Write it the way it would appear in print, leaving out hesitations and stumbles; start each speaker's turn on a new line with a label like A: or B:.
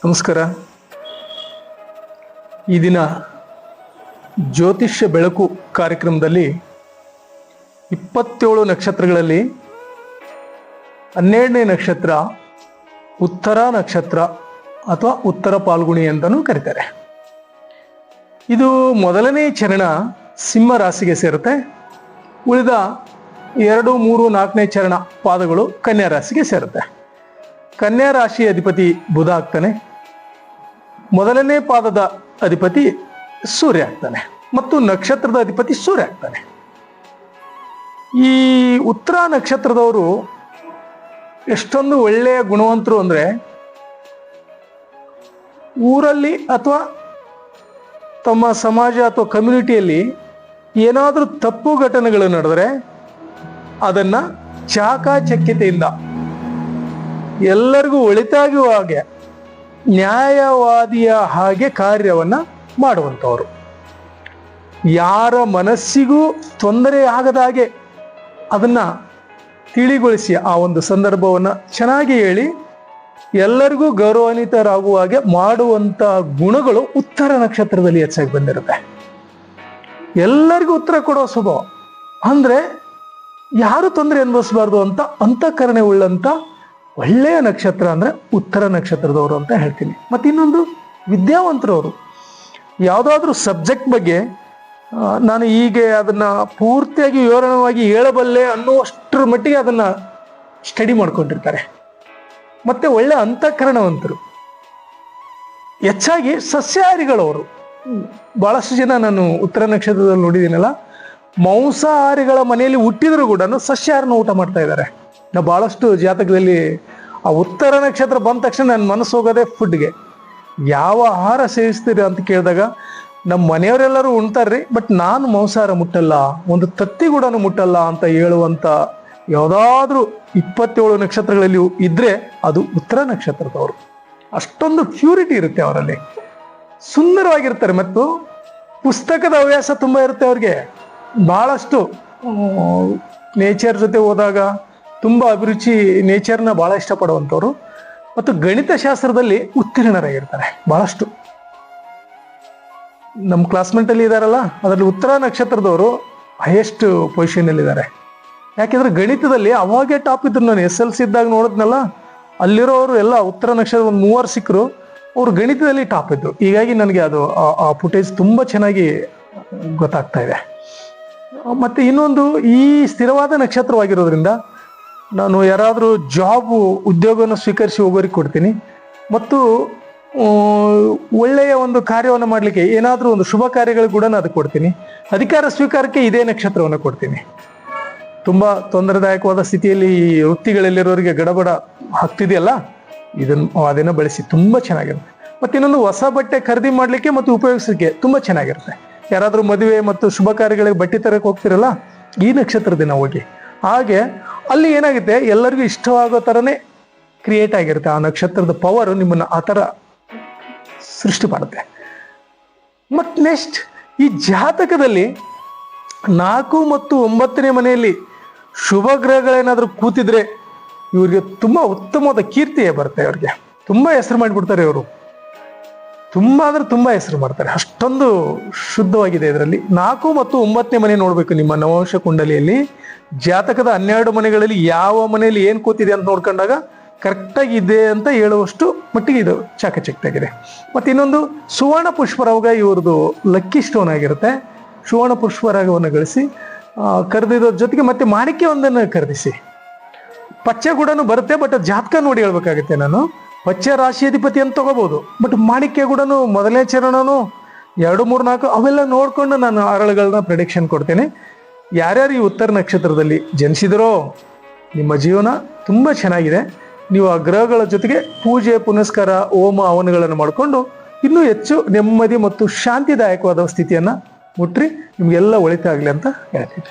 A: ನಮಸ್ಕಾರ. ಈ ದಿನ ಜ್ಯೋತಿಷ್ಯ ಬೆಳಕು ಕಾರ್ಯಕ್ರಮದಲ್ಲಿ 27 ನಕ್ಷತ್ರಗಳಲ್ಲಿ 12ನೇ ನಕ್ಷತ್ರ ಉತ್ತರ ನಕ್ಷತ್ರ ಅಥವಾ ಉತ್ತರ ಪಾಲ್ಗುಣಿ ಅಂತಲೂ ಕರೀತಾರೆ. ಇದು ಮೊದಲನೇ ಚರಣ ಸಿಂಹ ರಾಶಿಗೆ ಸೇರುತ್ತೆ. ಉಳಿದ 2, 3, 4ನೇ ಚರಣ ಪಾದಗಳು ಕನ್ಯಾ ರಾಶಿಗೆ ಸೇರುತ್ತೆ. ಕನ್ಯಾ ರಾಶಿ ಅಧಿಪತಿ ಬುಧ ಆಗ್ತಾನೆ. ಮೊದಲನೇ ಪಾದದ ಅಧಿಪತಿ ಸೂರ್ಯ ಆಗ್ತಾನೆ ಮತ್ತು ನಕ್ಷತ್ರದ ಅಧಿಪತಿ ಸೂರ್ಯ ಆಗ್ತಾನೆ. ಈ ಉತ್ತರ ನಕ್ಷತ್ರದವರು ಎಷ್ಟೊಂದು ಒಳ್ಳೆಯ ಗುಣವಂತರು ಅಂದರೆ, ಊರಲ್ಲಿ ಅಥವಾ ತಮ್ಮ ಸಮಾಜ ಅಥವಾ ಕಮ್ಯುನಿಟಿಯಲ್ಲಿ ಏನಾದರೂ ತಪ್ಪು ಘಟನೆಗಳು ನಡೆದರೆ ಅದನ್ನು ಚಾಕಚಕ್ಯತೆಯಿಂದ ಎಲ್ಲರಿಗೂ ಒಳಿತಾಗುವ ಹಾಗೆ ನ್ಯಾಯವಾದಿಯ ಹಾಗೆ ಕಾರ್ಯವನ್ನು ಮಾಡುವಂಥವರು. ಯಾರ ಮನಸ್ಸಿಗೂ ತೊಂದರೆ ಆಗದ ಹಾಗೆ ಅದನ್ನು ತಿಳಿಗೊಳಿಸಿ ಆ ಒಂದು ಸಂದರ್ಭವನ್ನು ಚೆನ್ನಾಗಿ ಹೇಳಿ ಎಲ್ಲರಿಗೂ ಗೌರವಾನ್ವಿತರಾಗುವ ಹಾಗೆ ಮಾಡುವಂಥ ಗುಣಗಳು ಉತ್ತರ ನಕ್ಷತ್ರದಲ್ಲಿ ಹೆಚ್ಚಾಗಿ ಬಂದಿರುತ್ತೆ. ಎಲ್ಲರಿಗೂ ಉತ್ತರ ಕೊಡೋ ಸ್ವಭಾವ ಅಂದರೆ ಯಾರು ತೊಂದರೆ ಅನುಭವಿಸಬಾರ್ದು ಅಂತ ಅಂತಃಕರಣೆ ಉಳ್ಳಂಥ ಒಳ್ಳೆಯ ನಕ್ಷತ್ರ ಅಂದರೆ ಉತ್ತರ ನಕ್ಷತ್ರದವರು ಅಂತ ಹೇಳ್ತೀನಿ. ಮತ್ತು ಇನ್ನೊಂದು ವಿದ್ಯಾವಂತರವರು. ಯಾವುದಾದ್ರೂ ಸಬ್ಜೆಕ್ಟ್ ಬಗ್ಗೆ ನಾನು ಹೀಗೆ ಅದನ್ನು ಪೂರ್ತಿಯಾಗಿ ವಿವರಣವಾಗಿ ಹೇಳಬಲ್ಲೆ ಅನ್ನುವಷ್ಟರ ಮಟ್ಟಿಗೆ ಅದನ್ನು ಸ್ಟಡಿ ಮಾಡ್ಕೊಂಡಿರ್ತಾರೆ. ಮತ್ತು ಒಳ್ಳೆಯ ಅಂತಃಕರಣವಂತರು. ಹೆಚ್ಚಾಗಿ ಸಸ್ಯಾಹಾರಿಗಳವರು. ಭಾಳಷ್ಟು ಜನ ನಾನು ಉತ್ತರ ನಕ್ಷತ್ರದಲ್ಲಿ ನೋಡಿದ್ದೀನಲ್ಲ, ಮಾಂಸಾಹಾರಿಗಳ ಮನೆಯಲ್ಲಿ ಹುಟ್ಟಿದ್ರು ಕೂಡ ಸಸ್ಯಾಹಾರನ ಊಟ ಮಾಡ್ತಾ ಇದ್ದಾರೆ. ನಾವು ಭಾಳಷ್ಟು ಜಾತಕದಲ್ಲಿ ಆ ಉತ್ತರ ನಕ್ಷತ್ರ ಬಂದ ತಕ್ಷಣ ನನ್ನ ಮನಸ್ಸು ಹೋಗೋದೇ ಫುಡ್ಗೆ. ಯಾವ ಆಹಾರ ಸೇವಿಸ್ತೀರಿ ಅಂತ ಕೇಳಿದಾಗ ನಮ್ಮ ಮನೆಯವರೆಲ್ಲರೂ ಉಣ್ತಾರ್ರಿ, ಬಟ್ ನಾನು ಮಾಂಸಾಹಾರ ಮುಟ್ಟಲ್ಲ, ಒಂದು ತತ್ತಿ ಕೂಡ ಮುಟ್ಟಲ್ಲ ಅಂತ ಹೇಳುವಂಥ ಯಾವುದಾದ್ರೂ 27 ನಕ್ಷತ್ರಗಳಲ್ಲಿ ಇದ್ದರೆ ಅದು ಉತ್ತರ ನಕ್ಷತ್ರದವರು. ಅಷ್ಟೊಂದು ಪ್ಯೂರಿಟಿ ಇರುತ್ತೆ ಅವರಲ್ಲಿ, ಸುಂದರವಾಗಿರ್ತಾರೆ. ಮತ್ತು ಪುಸ್ತಕದ ಹವ್ಯಾಸ ತುಂಬ ಇರುತ್ತೆ ಅವ್ರಿಗೆ. ಭಾಳಷ್ಟು ನೇಚರ್ ಜೊತೆ ಹೋದಾಗ ತುಂಬ ಅಭಿರುಚಿ, ನೇಚರ್ನ ಭಾಳ ಇಷ್ಟಪಡುವಂಥವ್ರು. ಮತ್ತು ಗಣಿತಶಾಸ್ತ್ರದಲ್ಲಿ ಉತ್ತೀರ್ಣರಾಗಿರ್ತಾರೆ ಭಾಳಷ್ಟು. ನಮ್ಮ ಕ್ಲಾಸ್ಮೇಟಲ್ಲಿ ಇದ್ದಾರಲ್ಲ, ಅದರಲ್ಲಿ ಉತ್ತರ ನಕ್ಷತ್ರದವರು ಹೈಯೆಸ್ಟ್ ಪೊಸಿಷನಲ್ಲಿದ್ದಾರೆ. ಯಾಕೆಂದರೆ ಗಣಿತದಲ್ಲಿ ಅವಾಗೇ ಟಾಪ್ ಇದ್ರು. ನಾನು SLC ಇದ್ದಾಗ ನೋಡಿದ್ನಲ್ಲ, ಅಲ್ಲಿರೋರು ಎಲ್ಲ ಉತ್ತರ ನಕ್ಷತ್ರ ಒಂದು 3 ಸಿಕ್ಕರು, ಅವರು ಗಣಿತದಲ್ಲಿ ಟಾಪ್ ಇದ್ರು. ಹೀಗಾಗಿ ನನಗೆ ಅದು ಆ ಫುಟೇಜ್ ತುಂಬ ಚೆನ್ನಾಗಿ ಗೊತ್ತಾಗ್ತಾ ಇದೆ. ಮತ್ತು ಇನ್ನೊಂದು, ಈ ಸ್ಥಿರವಾದ ನಕ್ಷತ್ರವಾಗಿರೋದ್ರಿಂದ ನಾನು ಯಾರಾದರೂ ಉದ್ಯೋಗವನ್ನು ಸ್ವೀಕರಿಸಿ ಹೋಗೋರಿಗೆ ಕೊಡ್ತೀನಿ. ಮತ್ತು ಒಳ್ಳೆಯ ಒಂದು ಕಾರ್ಯವನ್ನು ಮಾಡಲಿಕ್ಕೆ ಏನಾದರೂ ಒಂದು ಶುಭ ಕಾರ್ಯಗಳಿಗೆ ಕೂಡ ಅದಕ್ಕೆ ಕೊಡ್ತೀನಿ. ಅಧಿಕಾರ ಸ್ವೀಕಾರಕ್ಕೆ ಇದೇ ನಕ್ಷತ್ರವನ್ನು ಕೊಡ್ತೀನಿ. ತುಂಬ ತೊಂದರೆದಾಯಕವಾದ ಸ್ಥಿತಿಯಲ್ಲಿ ವೃತ್ತಿಗಳಲ್ಲಿರೋರಿಗೆ ಗಡಬಡ ಆಗ್ತಿದೆಯಲ್ಲ, ಅದನ್ನು ಬಳಸಿ ತುಂಬ ಚೆನ್ನಾಗಿರುತ್ತೆ. ಮತ್ತು ಇನ್ನೊಂದು, ಹೊಸ ಬಟ್ಟೆ ಖರೀದಿ ಮಾಡಲಿಕ್ಕೆ ಮತ್ತು ಉಪಯೋಗಿಸಲಿಕ್ಕೆ ತುಂಬ ಚೆನ್ನಾಗಿರುತ್ತೆ. ಯಾರಾದರೂ ಮದುವೆ ಮತ್ತು ಶುಭ ಕಾರ್ಯಗಳಿಗೆ ಬಟ್ಟೆ ತರಕ್ಕೆ ಹೋಗ್ತಿರಲ್ಲ, ಈ ನಕ್ಷತ್ರ ದಿನ ಹೋಗಿ. ಹಾಗೆ ಅಲ್ಲಿ ಏನಾಗುತ್ತೆ, ಎಲ್ಲರಿಗೂ ಇಷ್ಟವಾಗೋ ಥರನೇ ಕ್ರಿಯೇಟ್ ಆಗಿರುತ್ತೆ. ಆ ನಕ್ಷತ್ರದ ಪವರ್ ನಿಮ್ಮನ್ನು ಆ ಥರ ಸೃಷ್ಟಿ ಮಾಡುತ್ತೆ. ಮತ್ತು ನೆಕ್ಸ್ಟ್, ಈ ಜಾತಕದಲ್ಲಿ 4 ಮತ್ತು 9ನೇ ಮನೆಯಲ್ಲಿ ಶುಭ ಗ್ರಹಗಳೇನಾದರೂ ಕೂತಿದ್ರೆ ಇವ್ರಿಗೆ ತುಂಬ ಉತ್ತಮವಾದ ಕೀರ್ತಿಯೇ ಬರುತ್ತೆ. ಅವ್ರಿಗೆ ತುಂಬ ಹೆಸರು ಮಾಡಿಬಿಡ್ತಾರೆ ಇವರು. ತುಂಬ ಅಂದರೆ ತುಂಬ ಹೆಸರು ಮಾಡ್ತಾರೆ. ಅಷ್ಟೊಂದು ಶುದ್ಧವಾಗಿದೆ ಇದರಲ್ಲಿ. 4 ಮತ್ತು 9ನೇ ಮನೆ ನೋಡಬೇಕು ನಿಮ್ಮ ನವವಂಶ ಕುಂಡಲಿಯಲ್ಲಿ. ಜಾತಕದ 12 ಮನೆಗಳಲ್ಲಿ ಯಾವ ಮನೆಯಲ್ಲಿ ಏನು ಕೂತಿದೆ ಅಂತ ನೋಡ್ಕೊಂಡಾಗ ಕರೆಕ್ಟಾಗಿ ಇದೆ ಅಂತ ಹೇಳುವಷ್ಟು ಮಟ್ಟಿಗೆ ಇದು ಚಾಕಚಕ್ಯವಾಗಿದೆ. ಮತ್ತು ಇನ್ನೊಂದು, ಸುವರ್ಣ ಪುಷ್ಪರಾಗ ಇವ್ರದ್ದು ಲಕ್ಕಿ ಸ್ಟೋನ್ ಆಗಿರುತ್ತೆ. ಸುವರ್ಣ ಪುಷ್ಪರಾಗವನ್ನು ಗಳಿಸಿ ಖರೀದಿದೋದ್ರ ಜೊತೆಗೆ ಮತ್ತೆ ಮಾಣಿಕ್ಯವೊಂದನ್ನು ಖರೀದಿಸಿ. ಪಚ್ಚೆ ಕೂಡ ಬರುತ್ತೆ, ಬಟ್ ಜಾತಕ ನೋಡಿ ಹೇಳ್ಬೇಕಾಗುತ್ತೆ. ನಾನು ಪಚ್ಚೆ ರಾಶಿ ಅಧಿಪತಿ ಅಂತ ತಗೋಬಹುದು, ಬಟ್ ಮಾಣಿಕ್ಯ ಕೂಡ ಮೊದಲನೇ ಚರಣನು 2, 3, 4 ಅವೆಲ್ಲ ನೋಡ್ಕೊಂಡು ನಾನು ಅರಳುಗಳನ್ನ ಪ್ರೆಡಿಕ್ಷನ್ ಕೊಡ್ತೇನೆ. ಯಾರ್ಯಾರು ಈ ಉತ್ತರ ನಕ್ಷತ್ರದಲ್ಲಿ ಜನಿಸಿದರೋ ನಿಮ್ಮ ಜೀವನ ತುಂಬ ಚೆನ್ನಾಗಿದೆ. ನೀವು ಆ ಗ್ರಹಗಳ ಜೊತೆಗೆ ಪೂಜೆ ಪುನಸ್ಕಾರ ಹೋಮ ಹವನಗಳನ್ನು ಮಾಡಿಕೊಂಡು ಇನ್ನೂ ಹೆಚ್ಚು ನೆಮ್ಮದಿ ಮತ್ತು ಶಾಂತಿದಾಯಕವಾದ ಸ್ಥಿತಿಯನ್ನು ಮುಟ್ರಿ. ನಿಮಗೆಲ್ಲ ಒಳಿತಾಗಲಿ ಅಂತ ಹೇಳ್ತೀನಿ.